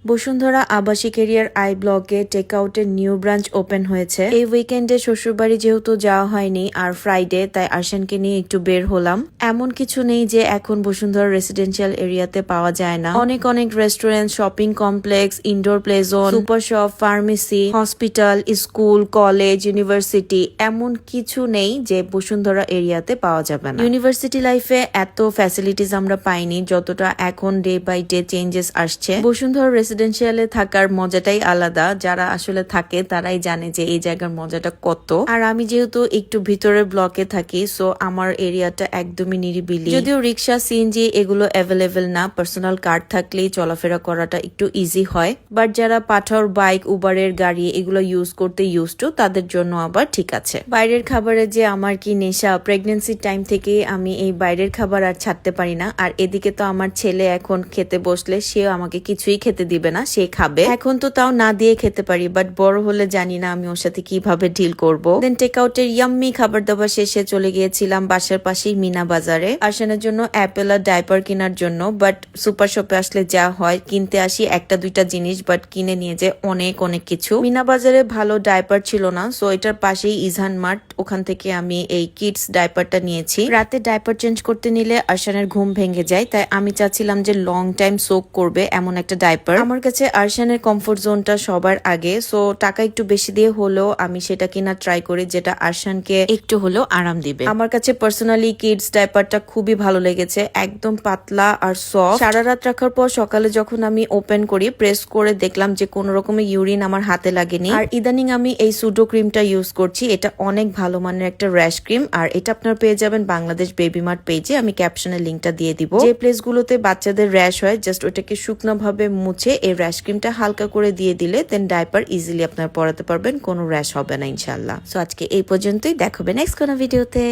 বসুন্ধরা আবাসিক এরিয়ার আই ব্লকে টেকআউটের নিউ ব্রাঞ্চ ওপেন হয়েছে। এই উইকেন্ডে শ্বশুরবাড়ি যেহেতু যাওয়া হয়নি আর ফ্রাইডে, তাই আরশানকে নিয়ে একটু বের হলাম। এমন কিছু নেই যে এখন বসুন্ধরা রেসিডেন্সিয়াল এরিয়াতে পাওয়া যায় না। অনেক অনেক restaurant, shopping complex, indoor play zone, super shop, pharmacy, hospital, school, college, university, এমন কিছু নেই যে বসুন্ধরা এরিয়াতে পাওয়া যাবে না। ইউনিভার্সিটি লাইফে এত ফ্যাসিলিটিস আমরা পাইনি যতটা এখন ডে বাই ডে চেঞ্জেস আসছে। বসুন্ধরা রেসিডেন্সিয়ালে থাকার মজাটাই আলাদা। যারা আসলে থাকে তারাই জানে যে এই জায়গার মজাটা কত। আর আমি যেহেতু একটু ভিতরের ব্লকে থাকি, সো আমার এরিয়াটা একদমই নিরিবিলি। যদিও রিক্সা, সিএনজি এগুলো অ্যাভেলেবেল না, পার্সোনাল কার থাকলেই চলাফেরা করাটা একটু ইজি হয়। বাট যারা পাঠাওর বাইক, উবারের গাড়ি এগুলো ইউজ করতে ইউজ টু, তাদের জন্য আবার ঠিক আছে। বাইরের খাবারে যে আমার কি নেশা, প্রেগনেন্সির টাইম থেকে আমি এই বাইরের খাবার আর ছাড়তে পারি না। আর এদিকে তো আমার ছেলে এখন খেতে বসলে সেও আমাকে কিছুই খেতে দিবে না, সে খাবে। এখন তো তাও না দিয়ে খেতে পারি, বাট বড় হলে জানি না আমি ওর সাথে কিভাবে ডিল করব। দেন টেক আউটের ইয়াম্মি খাবার দাবার শেষে চলে গিয়েছিলাম বাসার পাশেই মিনা বাজারে আরশানের জন্য অ্যাপেল আর ডাইপার কেনার জন্য। বাট সুপার শপে আসলে যা হয়, কিনতে আসি একটা দুইটা জিনিস, বাট কিনে নিয়ে যায় অনেক অনেক কিছু। মিনা বাজারে ভালো ডাইপার ছিল না, সো এটার পাশেই ইজহান মার্ট, ওখান থেকে আমি এই কিডস ডাইপারটা নিয়েছি। রাতে ডাইপার চেঞ্জ করতে নিলে আরশানের ঘুম ভেঙে যায়, তাই আমি চাচ্ছিলাম যে লং টাইম সোক করবে এমন একটা ডাইপার। আমার কাছে আরশানের কমফোর্ট জোনটা সবার আগে, সো টাকা একটু বেশি দিয়ে হলেও আমি সেটা কিনা ট্রাই করি যেটা আরশানকে একটু হলেও আরাম দিবে। আমার কাছে পার্সোনালি কিডস ডাইপারটা খুবই ভালো লেগেছে, একদম পাতলা আর সফট। সারা রাত রাখার পর সকালে যখন আমি ওপেন করি, প্রেস করে দেখলাম যে কোনো রকমের ইউরিন আমার হাতে লাগেনি। আর ইদানিং আমি এই সুডো ক্রিমটা ইউজ করছি, এটা অনেক ভালো মানের একটা র্যাশ ক্রিম। আর এটা আপনার পেয়ে যাবেন বাংলাদেশ বেবি মার্ট পেজে, আমি ক্যাপশনে লিঙ্কটা দিয়ে দিব। যে প্লেস গুলোতে বাচ্চাদের র্যাশ হয়, জাস্ট ওটাকে শুকনো ভাবে মুছে এই র্যাশ ক্রিমটা হালকা করে দিয়ে দিলে দেন ডাইপার ইজিলি আপনার পরাতে পারবেন, কোনো র্যাশ হবে না ইনশাল্লাহ। সো আজকে এই পর্যন্তই, দেখাবে নেক্সট কোনো ভিডিওতে।